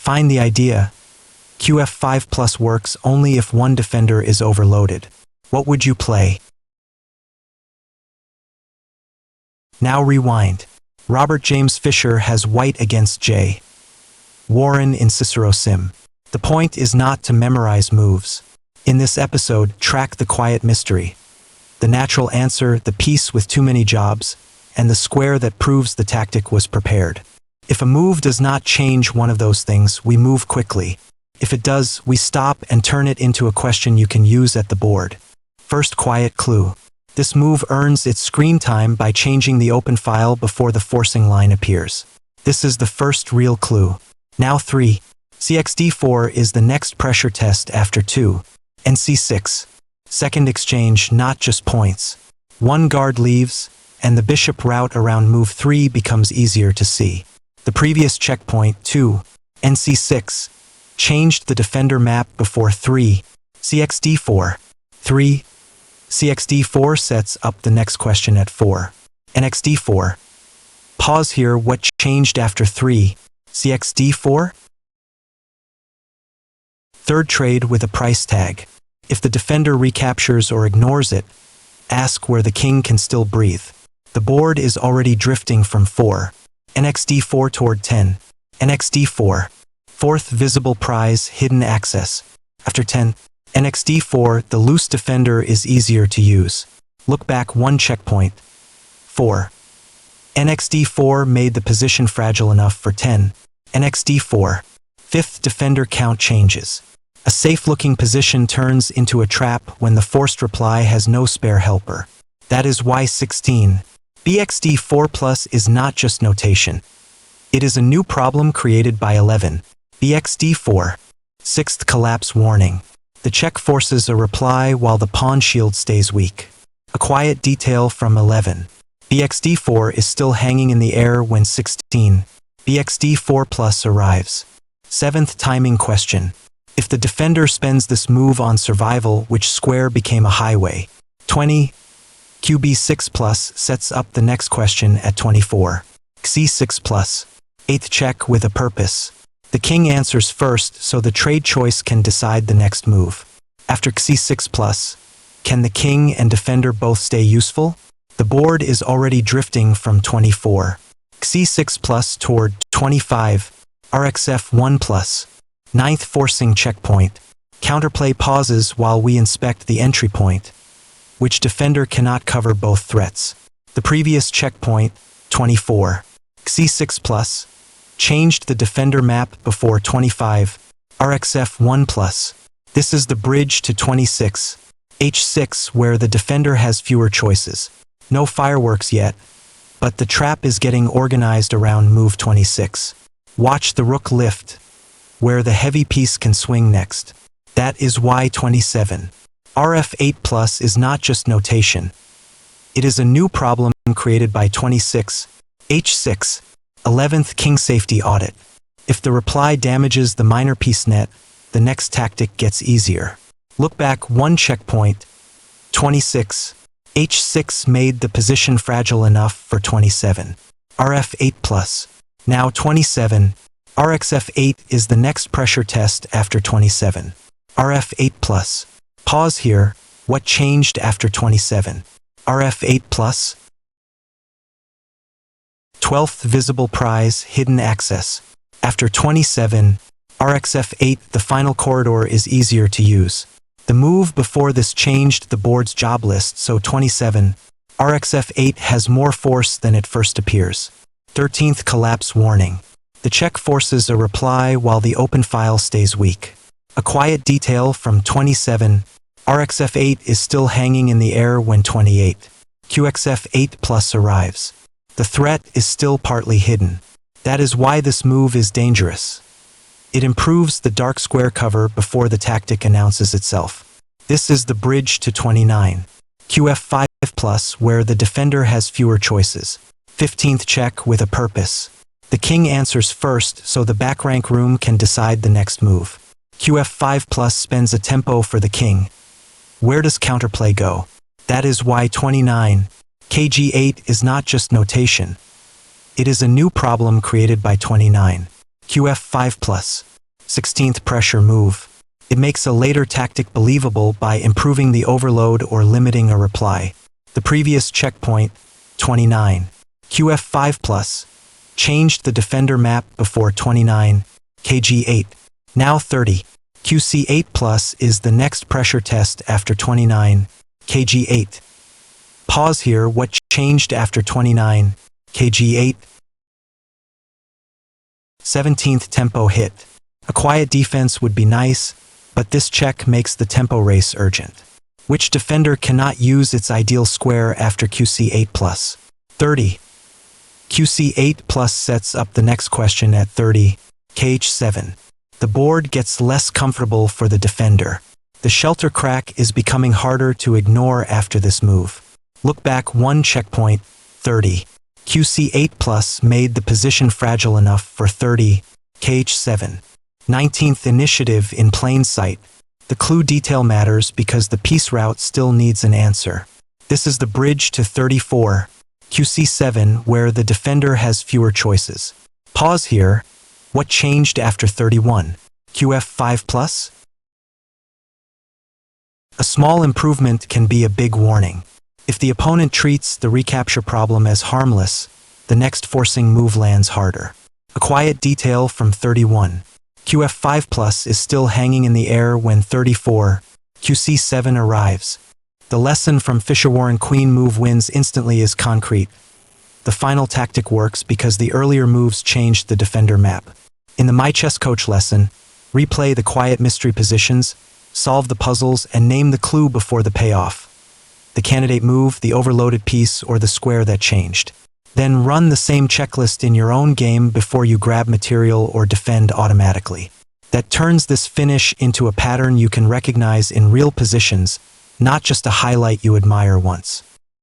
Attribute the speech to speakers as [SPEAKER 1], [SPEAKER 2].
[SPEAKER 1] Find the idea. Qf5 plus works only if one defender is overloaded. What would you play? Now rewind. Robert James Fischer has white against J. Warren in Cicero Sim. The point is not to memorize moves. In this episode, track the quiet mystery. The natural answer, the piece with too many jobs, and the square that proves the tactic was prepared. If a move does not change one of those things, we move quickly. If it does, we stop and turn it into a question you can use at the board. First quiet clue. This move earns its screen time by changing the open file before the forcing line appears. This is the first real clue. Now 3. CxD4 is the next pressure test after 2. And C6. Second exchange, not just points. One guard leaves, and the bishop route around move 3 becomes easier to see. The previous checkpoint, 2. And C6. Changed the defender map before 3. CxD4. 3. CxD4 sets up the next question at 4. NxD4. Pause here, what changed after 3? CxD4? Third trade with a price tag. If the defender recaptures or ignores it, ask where the king can still breathe. The board is already drifting from 4. NxD4 toward 10. NxD4. Fourth visible prize, hidden access. After 10. NxD4, the loose defender is easier to use. Look back one checkpoint. 4. NxD4 made the position fragile enough for 10. NxD4. Fifth defender count changes. A safe-looking position turns into a trap when the forced reply has no spare helper. That is why 16. BxD4 plus is not just notation. It is a new problem created by 11. BxD4. Sixth collapse warning. The check forces a reply while the pawn shield stays weak. A quiet detail from 11. BxD4 is still hanging in the air when 16. BxD4 plus arrives. Seventh timing question. If the defender spends this move on survival, which square became a highway? 20. QB6 plus sets up the next question at 24. C6 plus. Eighth check with a purpose. The king answers first, so the trade choice can decide the next move. After C6 plus, can the king and defender both stay useful? The board is already drifting from 24. C6 plus toward 25. RxF1 plus. Ninth forcing checkpoint. Counterplay pauses while we inspect the entry point. Which defender cannot cover both threats? The previous checkpoint, 24. C6 plus. Changed the defender map before 25. RxF1 plus. This is the bridge to 26. H6 where the defender has fewer choices. No fireworks yet, but the trap is getting organized around move 26. Watch the rook lift, where the heavy piece can swing next. That is why 27. RF8 plus is not just notation. It is a new problem created by 26. H6. 11th king safety audit. If the reply damages the minor piece net, the next tactic gets easier. Look back one checkpoint. 26. H6 made the position fragile enough for 27. RF8 plus. Now 27. RxF8 is the next pressure test after 27. RF8 plus. Pause here. What changed after 27? RF8 plus. 12th visible prize, hidden access. After 27, RxF8, the final corridor is easier to use. The move before this changed the board's job list, so 27, RxF8 has more force than it first appears. 13th collapse warning. The check forces a reply while the open file stays weak. A quiet detail from 27, RxF8 is still hanging in the air when 28. QxF8 plus arrives. The threat is still partly hidden. That is why this move is dangerous. It improves the dark square cover before the tactic announces itself. This is the bridge to 29. QF5 plus where the defender has fewer choices. 15th check with a purpose. The king answers first, so the back rank room can decide the next move. QF5 plus spends a tempo for the king. Where does counterplay go? That is why 29. KG8 is not just notation. It is a new problem created by 29. QF5 plus. 16th pressure move. It makes a later tactic believable by improving the overload or limiting a reply. The previous checkpoint, 29. QF5 plus. Changed the defender map before 29. KG8. Now 30. QC8 plus is the next pressure test after 29. KG8. Pause here. What changed after 29? KG8. 17th tempo hit. A quiet defense would be nice, but this check makes the tempo race urgent. Which defender cannot use its ideal square after QC8 plus? 30. QC8 plus sets up the next question at 30. KH7. The board gets less comfortable for the defender. The shelter crack is becoming harder to ignore after this move. Look back one checkpoint, 30. QC8 plus made the position fragile enough for 30. KH7. 19th initiative in plain sight. The clue detail matters because the piece route still needs an answer. This is the bridge to 34. QC7 where the defender has fewer choices. Pause here. What changed after 31? QF5 plus? A small improvement can be a big warning. If the opponent treats the recapture problem as harmless, the next forcing move lands harder. A quiet detail from 31. QF5 plus is still hanging in the air when 34. QC7 arrives. The lesson from Fischer Warren Queen move wins instantly is concrete. The final tactic works because the earlier moves changed the defender map. In the My Chess Coach lesson, replay the quiet mystery positions, solve the puzzles, and name the clue before the payoff. The candidate move, the overloaded piece, or the square that changed. Then run the same checklist in your own game before you grab material or defend automatically. That turns this finish into a pattern you can recognize in real positions, not just a highlight you admire once.